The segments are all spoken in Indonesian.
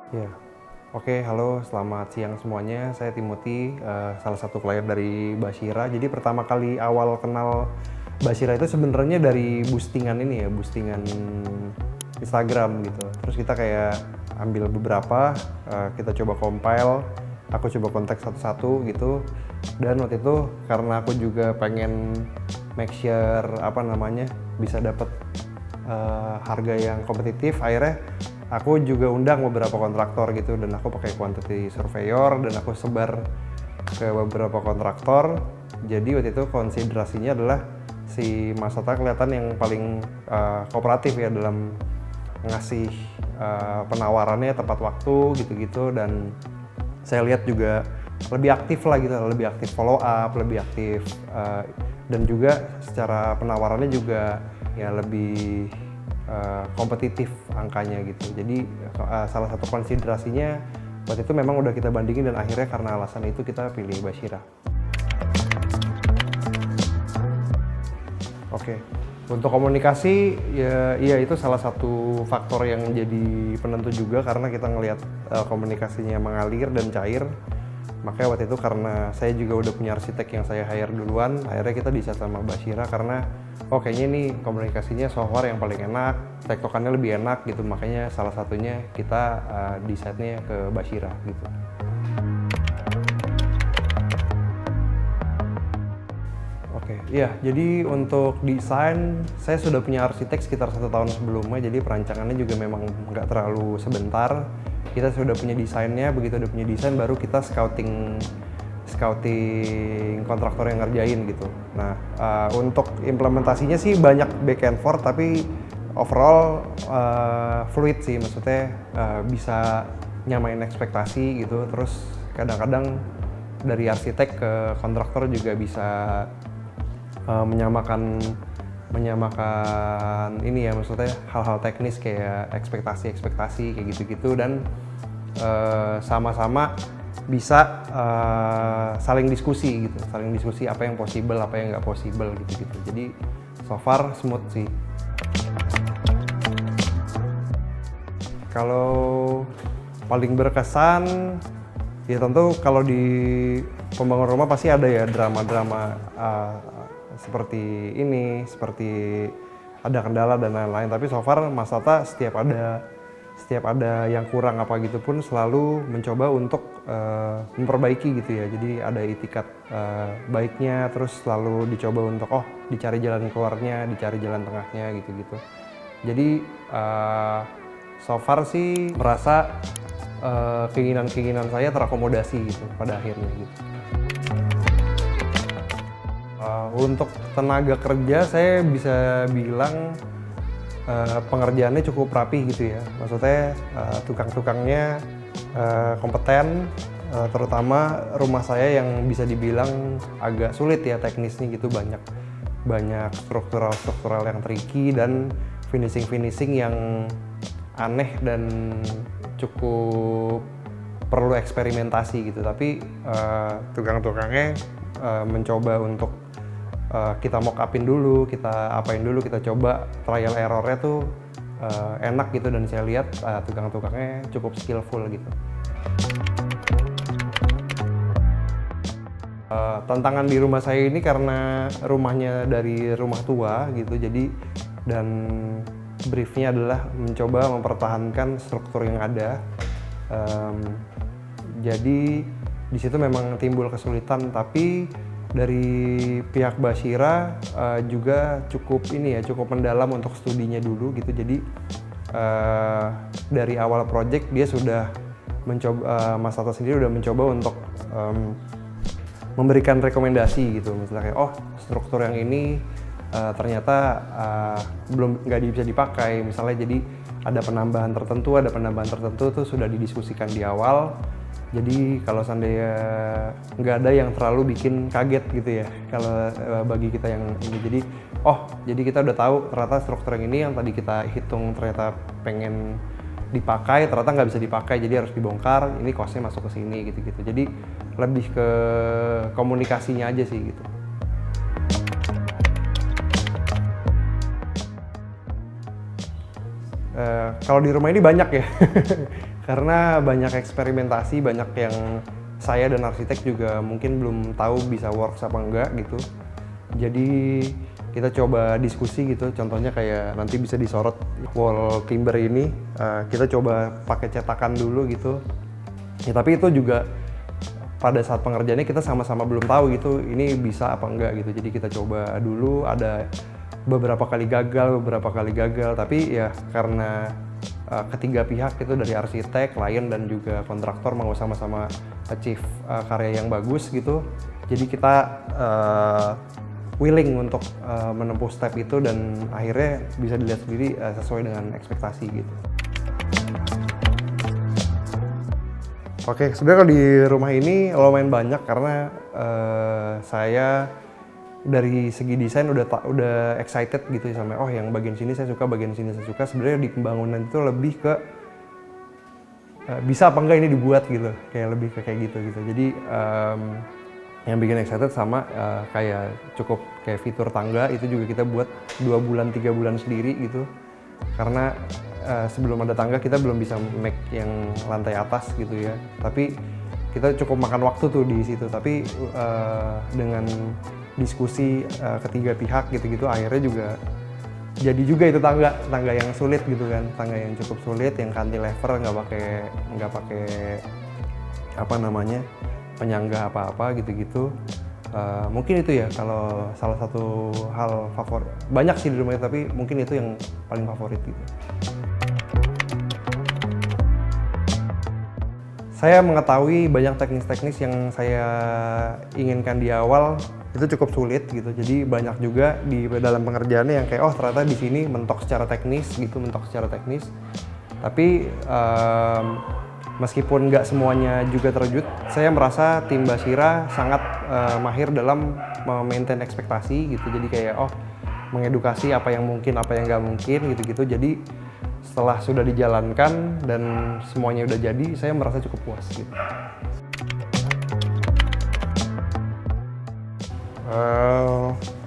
Ya, oke, halo, selamat siang semuanya. Saya Timothy, salah satu klien dari Bashira. Jadi pertama kali awal kenal Bashira itu sebenarnya dari boostingan ini ya, boostingan Instagram gitu. Terus kita kayak ambil beberapa, kita coba compile, aku coba kontak satu-satu gitu. Dan waktu itu karena aku juga pengen make sure bisa dapat harga yang kompetitif, akhirnya aku juga undang beberapa kontraktor gitu, dan aku pakai quantity surveyor dan aku sebar ke beberapa kontraktor. Jadi waktu itu konsiderasinya adalah si Mas Tata kelihatan yang paling kooperatif ya dalam ngasih penawarannya tepat waktu gitu-gitu, dan saya lihat juga lebih aktif lah gitu, lebih aktif follow up, lebih aktif dan juga secara penawarannya juga ya lebih kompetitif angkanya gitu. Jadi salah satu konsiderasinya waktu itu memang udah kita bandingin, dan akhirnya karena alasan itu kita pilih Bashira. Oke, untuk komunikasi ya, iya itu salah satu faktor yang jadi penentu juga, karena kita ngelihat komunikasinya mengalir dan cair. Makanya waktu itu karena saya juga udah punya arsitek yang saya hire duluan, akhirnya kita decide sama Bashira karena kayaknya ini komunikasinya so far yang paling enak, tektokannya lebih enak gitu, makanya salah satunya kita decide-nya ke Bashira gitu. Oke, iya, jadi untuk desain saya sudah punya arsitek sekitar 1 tahun sebelumnya, jadi perancangannya juga memang nggak terlalu sebentar. Kita sudah punya desainnya, begitu udah punya desain baru kita scouting kontraktor yang ngerjain gitu. Nah, untuk implementasinya sih banyak back and forth, tapi overall fluid sih, maksudnya bisa nyamain ekspektasi gitu. Terus kadang-kadang dari arsitek ke kontraktor juga bisa menyamakan ini ya, maksudnya hal-hal teknis kayak ekspektasi kayak gitu-gitu, dan sama-sama bisa saling diskusi apa yang possible, apa yang nggak possible gitu-gitu. Jadi so far smooth sih. Kalau paling berkesan ya tentu kalau di pembangun rumah pasti ada ya drama-drama seperti ada kendala dan lain-lain. Tapi so far Mas Tata setiap ada yang kurang apa gitu pun selalu mencoba untuk memperbaiki gitu ya. Jadi ada itikat baiknya, terus selalu dicoba untuk dicari jalan keluarnya, dicari jalan tengahnya gitu-gitu. Jadi so far sih merasa keinginan-keinginan saya terakomodasi gitu pada akhirnya gitu. Untuk tenaga kerja saya bisa bilang pengerjaannya cukup rapih gitu ya. Maksudnya tukang-tukangnya kompeten, terutama rumah saya yang bisa dibilang agak sulit ya teknisnya gitu, banyak struktural yang tricky dan finishing yang aneh dan cukup perlu eksperimentasi gitu. Tapi tukang-tukangnya mencoba untuk kita mock upin dulu, kita apain dulu, kita coba trial errornya tuh enak gitu, dan saya lihat tukang-tukangnya cukup skillful gitu. Tantangan di rumah saya ini karena rumahnya dari rumah tua gitu, jadi dan briefnya adalah mencoba mempertahankan struktur yang ada. Jadi di situ memang timbul kesulitan, tapi dari pihak Bashira juga cukup mendalam untuk studinya dulu gitu. Jadi dari awal project dia sudah mencoba, Mas Tata sendiri udah mencoba untuk memberikan rekomendasi gitu, misalnya kayak struktur yang ini ternyata belum nggak bisa dipakai misalnya, jadi ada penambahan tertentu tuh sudah didiskusikan di awal. Jadi kalau seandainya nggak ada yang terlalu bikin kaget gitu ya kalau bagi kita yang ini, jadi kita udah tahu ternyata struktur yang ini yang tadi kita hitung ternyata pengen dipakai ternyata nggak bisa dipakai, jadi harus dibongkar, ini costnya masuk ke sini gitu-gitu. Jadi lebih ke komunikasinya aja sih gitu. Kalau di rumah ini banyak ya, karena banyak eksperimentasi, banyak yang saya dan arsitek juga mungkin belum tahu bisa works apa enggak gitu. Jadi kita coba diskusi gitu, contohnya kayak nanti bisa disorot wall timber ini, kita coba pakai cetakan dulu gitu. Ya, tapi itu juga pada saat pengerjaannya kita sama-sama belum tahu gitu, ini bisa apa enggak gitu. Jadi kita coba dulu, ada beberapa kali gagal, tapi ya karena ketiga pihak itu dari arsitek, klien dan juga kontraktor mau sama-sama achieve karya yang bagus gitu. Jadi kita willing untuk menempuh step itu dan akhirnya bisa dilihat sendiri sesuai dengan ekspektasi gitu. Oke, sebenarnya kalau di rumah ini lumayan banyak karena saya dari segi desain udah excited gitu sama yang bagian sini saya suka, bagian sini saya suka. Sebenarnya di pembangunan itu lebih ke bisa apa enggak ini dibuat gitu, kayak lebih ke kayak gitu. Jadi yang bikin excited sama kayak cukup kayak fitur tangga itu juga kita buat 2 bulan 3 bulan sendiri gitu, karena sebelum ada tangga kita belum bisa make yang lantai atas gitu ya, tapi kita cukup makan waktu tuh di situ. Tapi dengan diskusi ketiga pihak gitu-gitu akhirnya juga jadi juga itu tangga yang sulit gitu kan, tangga yang cukup sulit, yang cantilever, nggak pakai apa namanya penyangga apa-apa gitu-gitu. Mungkin itu ya kalau salah satu hal favorit, banyak sih di rumah tapi mungkin itu yang paling favorit gitu. Saya mengetahui banyak teknis-teknis yang saya inginkan di awal itu cukup sulit gitu. Jadi banyak juga di dalam pengerjaannya yang kayak ternyata di sini mentok secara teknis. Tapi meskipun nggak semuanya juga terwujud, saya merasa tim Bashira sangat mahir dalam memaintain ekspektasi gitu. Jadi kayak mengedukasi apa yang mungkin, apa yang nggak mungkin gitu-gitu. Jadi setelah sudah dijalankan dan semuanya udah jadi, saya merasa cukup puas gitu.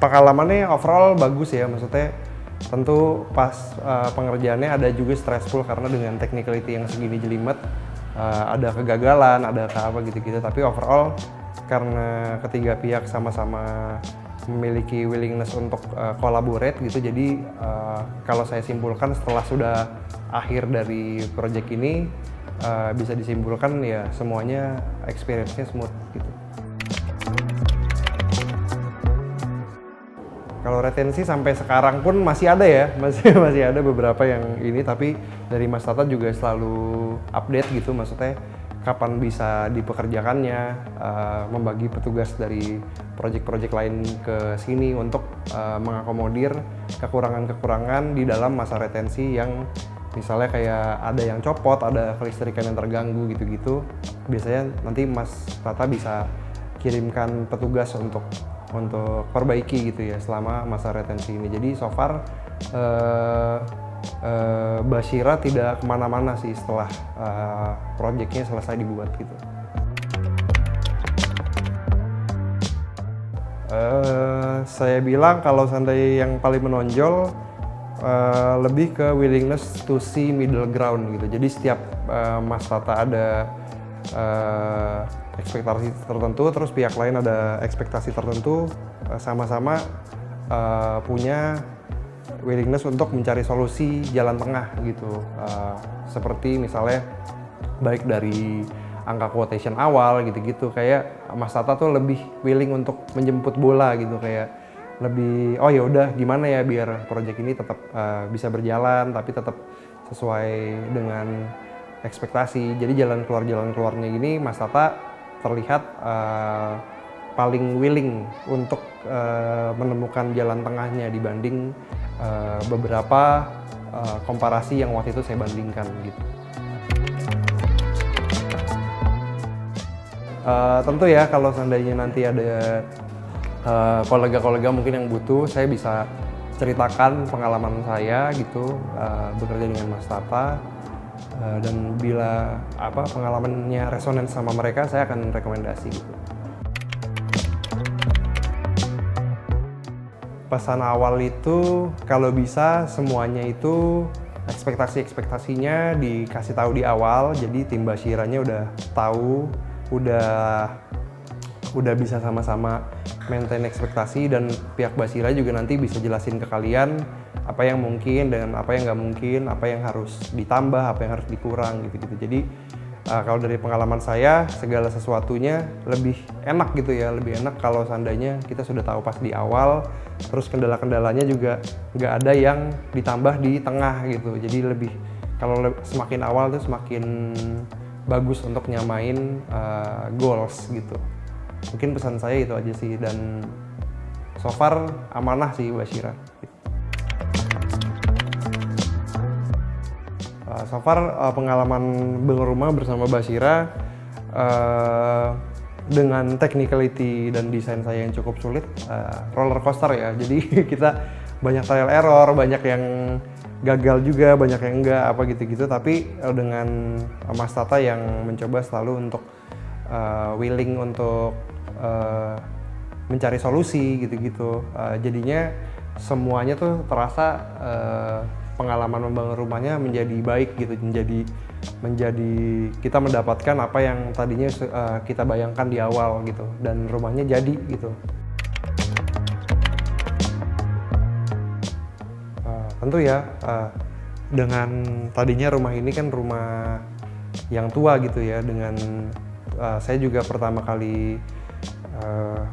Pengalamannya overall bagus ya, maksudnya tentu pas pengerjaannya ada juga stressful karena dengan technicality yang segini jelimet, ada kegagalan, ada apa gitu-gitu. Tapi overall karena ketiga pihak sama-sama memiliki willingness untuk collaborate gitu, jadi kalau saya simpulkan setelah sudah akhir dari project ini bisa disimpulkan ya semuanya experience-nya smooth gitu. Kalau retensi sampai sekarang pun masih ada ya, masih ada beberapa yang ini, tapi dari Mas Tata juga selalu update gitu, maksudnya kapan bisa dipekerjakannya, membagi petugas dari project-project lain ke sini untuk mengakomodir kekurangan-kekurangan di dalam masa retensi yang misalnya kayak ada yang copot, ada kelistrikan yang terganggu gitu-gitu. Biasanya nanti Mas Tata bisa kirimkan petugas untuk perbaiki gitu ya selama masa retensi ini. Jadi so far Bashira tidak kemana-mana sih setelah proyeknya selesai dibuat gitu. Saya bilang kalau seandainya yang paling menonjol lebih ke willingness to see middle ground gitu. Jadi setiap Mas Tata ada ekspektasi tertentu, terus pihak lain ada ekspektasi tertentu, sama-sama punya willingness untuk mencari solusi jalan tengah gitu. Seperti misalnya baik dari angka quotation awal gitu-gitu, kayak Mas Tata tuh lebih willing untuk menjemput bola gitu, kayak lebih ya udah gimana ya biar proyek ini tetap bisa berjalan tapi tetap sesuai dengan ekspektasi. Jadi jalan keluarnya ini Mas Tata terlihat paling willing untuk menemukan jalan tengahnya dibanding beberapa komparasi yang waktu itu saya bandingkan gitu. Tentu ya kalau seandainya nanti ada kolega-kolega mungkin yang butuh, saya bisa ceritakan pengalaman saya gitu bekerja dengan Mas Tata. Dan bila pengalamannya resonan sama mereka, saya akan rekomendasi gitu. Pesan awal itu kalau bisa semuanya itu ekspektasinya dikasih tahu di awal, jadi tim Basyiranya udah tahu, udah bisa sama-sama maintain ekspektasi, dan pihak Basyira juga nanti bisa jelasin ke kalian apa yang mungkin dengan apa yang nggak mungkin, apa yang harus ditambah, apa yang harus dikurang gitu-gitu. Jadi kalau dari pengalaman saya, segala sesuatunya lebih enak gitu ya, lebih enak kalau seandainya kita sudah tahu pas di awal, terus kendala-kendalanya juga nggak ada yang ditambah di tengah gitu. Jadi lebih, kalau semakin awal tuh semakin bagus untuk nyamain goals gitu. Mungkin pesan saya itu aja sih, dan so far amanah sih Basyira. So far pengalaman bangun rumah bersama Basyira dengan technicality dan desain saya yang cukup sulit, roller coaster ya. Jadi kita banyak trial error, banyak yang gagal juga, banyak yang enggak apa gitu-gitu. Tapi dengan Mas Tata yang mencoba selalu untuk willing untuk mencari solusi gitu-gitu, jadinya semuanya tuh terasa pengalaman membangun rumahnya menjadi baik gitu, menjadi kita mendapatkan apa yang tadinya kita bayangkan di awal gitu, dan rumahnya jadi gitu. Tentu ya, dengan tadinya rumah ini kan rumah yang tua gitu ya, dengan saya juga pertama kali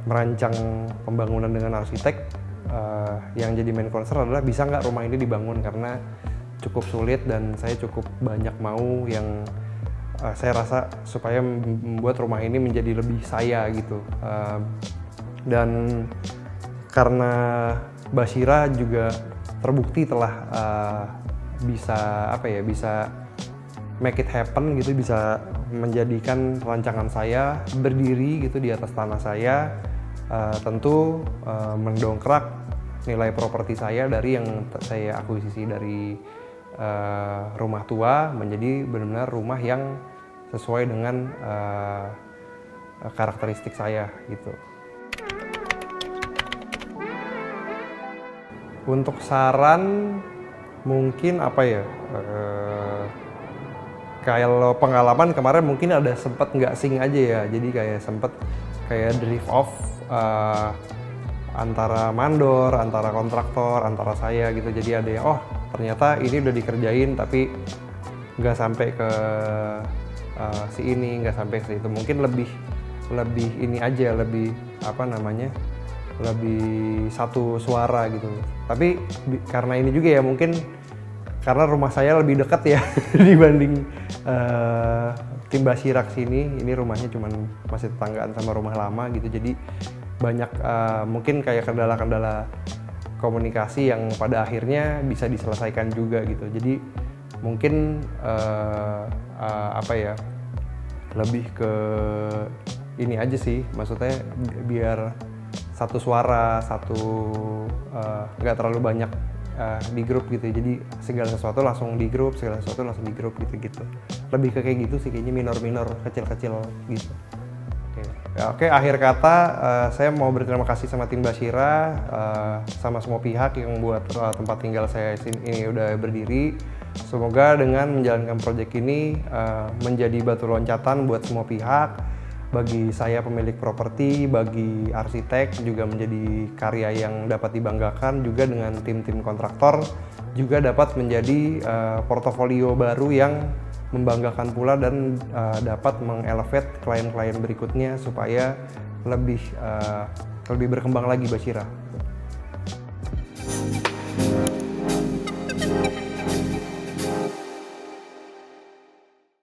merancang pembangunan dengan arsitek, yang jadi main concern adalah bisa nggak rumah ini dibangun, karena cukup sulit dan saya cukup banyak mau yang saya rasa supaya membuat rumah ini menjadi lebih saya gitu. Dan karena Basyira juga terbukti telah bisa bisa make it happen gitu, bisa menjadikan rancangan saya berdiri gitu di atas tanah saya, tentu mendongkrak nilai properti saya dari yang saya akuisisi dari rumah tua menjadi benar-benar rumah yang sesuai dengan karakteristik saya gitu. Untuk saran mungkin apa ya, kalau pengalaman kemarin mungkin ada sempet nggak sync aja ya, jadi kayak sempet kayak drift off antara mandor, antara kontraktor, antara saya gitu. Jadi ada yang ternyata ini udah dikerjain tapi nggak sampai ke si ini, nggak sampai ke situ. Mungkin lebih ini aja, lebih lebih satu suara gitu. Tapi karena ini juga ya, mungkin karena rumah saya lebih dekat ya dibanding tim Basyira sini. Ini rumahnya cuman masih tetanggaan sama rumah lama gitu, jadi banyak mungkin kayak kendala-kendala komunikasi yang pada akhirnya bisa diselesaikan juga gitu. Jadi mungkin lebih ke ini aja sih, maksudnya biar satu suara, nggak terlalu banyak di grup gitu, jadi segala sesuatu langsung di grup, gitu. Lebih ke kayak gitu sih kayaknya, minor kecil-kecil gitu. Oke, akhir kata saya mau berterima kasih sama tim Basyira, sama semua pihak yang membuat tempat tinggal saya ini udah berdiri. Semoga dengan menjalankan proyek ini menjadi batu loncatan buat semua pihak, bagi saya pemilik properti, bagi arsitek juga menjadi karya yang dapat dibanggakan, juga dengan tim-tim kontraktor juga dapat menjadi portofolio baru yang membanggakan pula, dan dapat mengelevate klien-klien berikutnya supaya lebih berkembang lagi Basyira.